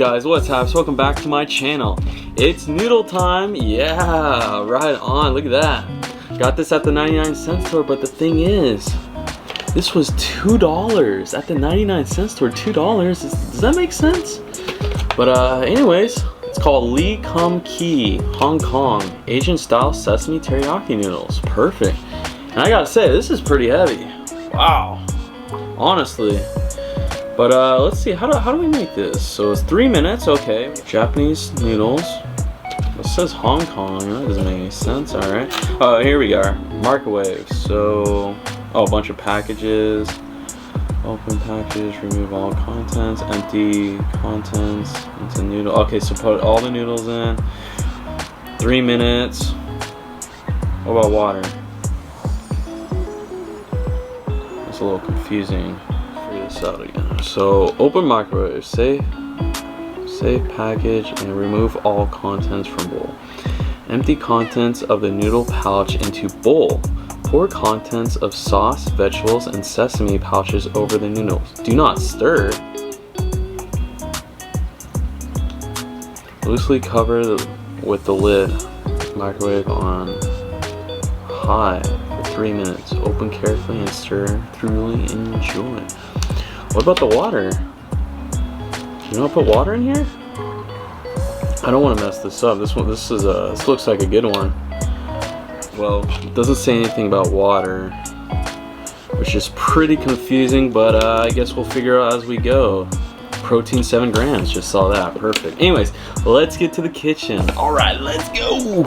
guys, what's up? Welcome back to my channel. It's noodle time. Yeah, right on. Look at that. Got this at the 99-cent store, but the thing is, this was $2 at the 99-cent store. $2. Does that make sense? But anyways, it's called Lee Kum Kee, Hong Kong, Asian style sesame teriyaki noodles. Perfect. And I gotta say, this is pretty heavy. Wow. Honestly. But let's see, how do we make this? So it's 3 minutes, okay. Japanese noodles. It says Hong Kong, that doesn't make any sense, alright. Oh, here we are, microwave. So, a bunch of packages. Open package, remove all contents, empty contents into noodle. Okay, so put all the noodles in. 3 minutes. What about water? It's a little confusing. This out again. So open microwave, save package, and remove all contents from bowl. Empty contents of the noodle pouch into bowl. Pour contents of sauce, vegetables, and sesame pouches over the noodles. Do not stir. Loosely cover with the lid. Microwave on high for 3 minutes. Open carefully and stir thoroughly. Enjoy. What about the water? You want to put water in here? I don't want to mess this up. This looks like a good one. Well, it doesn't say anything about water, which is pretty confusing, but I guess we'll figure out as we go. Protein 7 grams, just saw that, perfect. Anyways, let's get to the kitchen. All right, let's go.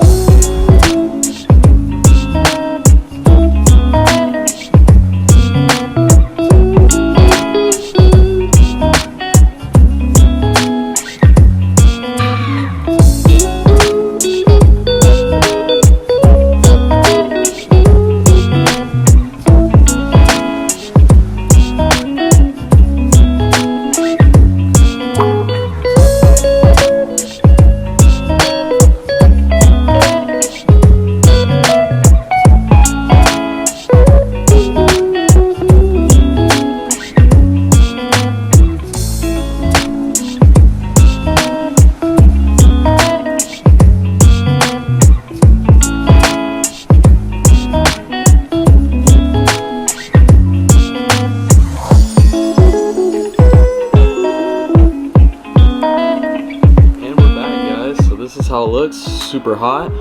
How it looks, super hot.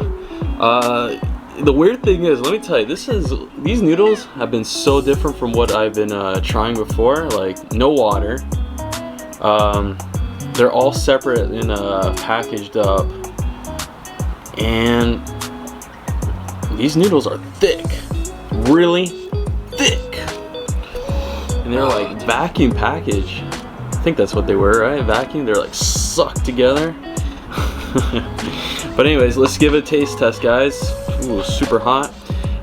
The weird thing is, let me tell you, these noodles have been so different from what I've been trying before. Like, no water. They're all separate and packaged up, and these noodles are thick, really thick, and they're like vacuum packaged. I think that's what they were, right? Vacuum. They're like sucked together. But anyways, let's give it a taste test, guys. Ooh, super hot.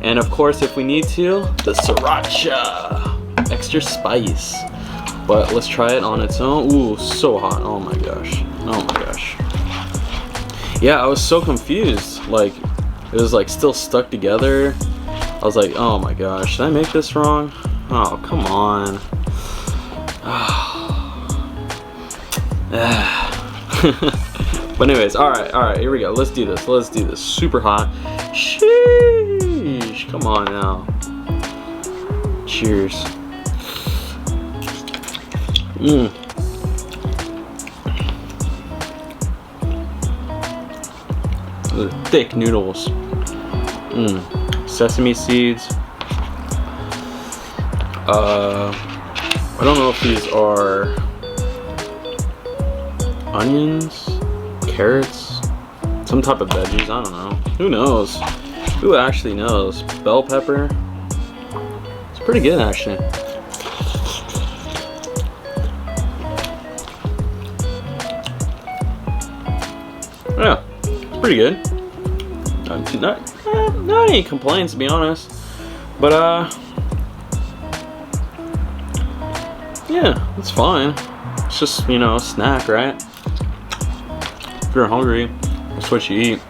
And of course, if we need to, the sriracha, extra spice. But let's try it on its own. Ooh, so hot. Oh my gosh. Oh my gosh. Yeah, I was so confused. Like, it was like still stuck together. I was like, oh my gosh, did I make this wrong? Oh, come on. But anyways, all right, here we go. Let's do this. Super hot. Sheesh. Come on now. Cheers. The thick noodles. Sesame seeds. I don't know if these are onions, carrots, some type of veggies, I don't know. Who knows? Who actually knows? Bell pepper. It's pretty good, actually. Yeah, it's pretty good. Not any complaints, to be honest. But yeah, it's fine. It's just, you know, a snack, right? If you're hungry, that's what you eat.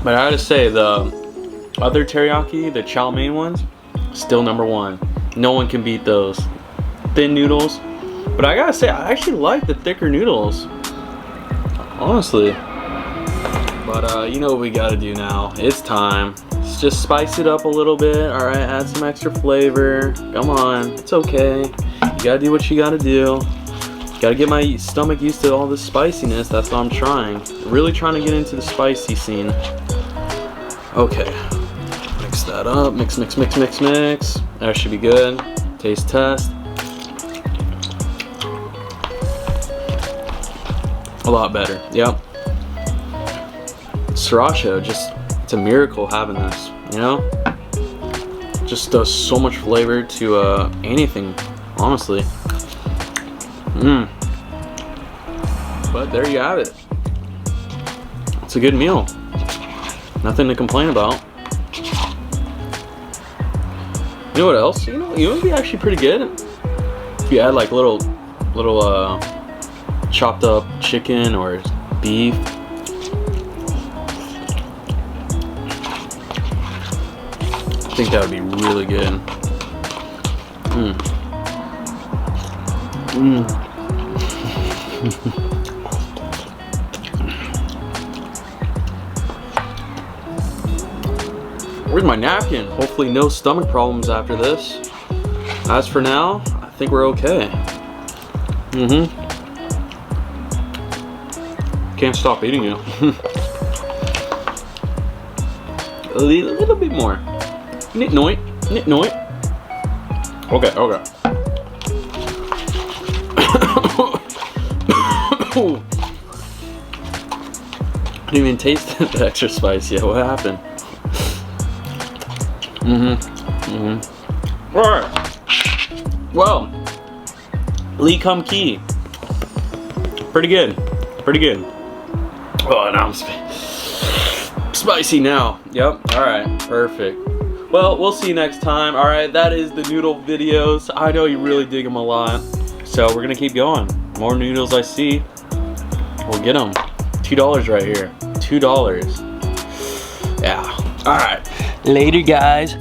But I gotta say, the other teriyaki, the chow mein ones, still #1. No one can beat those. Thin noodles, But I gotta say, I actually like the thicker noodles, honestly. But you know what we gotta do now. It's time. Let's just spice it up a little bit. All right, add some extra flavor. Come on, it's okay. You gotta do what you gotta do. Gotta get my stomach used to all this spiciness. That's what I'm trying. Really trying to get into the spicy scene. Okay, mix that up. Mix, mix, mix, mix, mix. That should be good. Taste test. A lot better. Yep. Sriracha, just, it's a miracle having this, you know? Just does so much flavor to anything, honestly. But there you have it. It's a good meal. Nothing to complain about. You know what else? You know it would be actually pretty good if you add like little chopped up chicken or beef. I think that would be really good. Where's my napkin? Hopefully no stomach problems after this. As for now, I think we're okay. Can't stop eating it. A little bit more. Nit noit. Nit noit. Okay, okay. I didn't even taste the extra spice yet. What happened? Alright. Well, Lee Kum Kee. Pretty good. Pretty good. Oh, now I'm spicy now. Yep. Alright. Perfect. Well, we'll see you next time. Alright, that is the noodle videos. I know you really dig them a lot. So we're going to keep going. More noodles I see, we'll get them. $2 right here. $2. Yeah. Alright. Later, guys.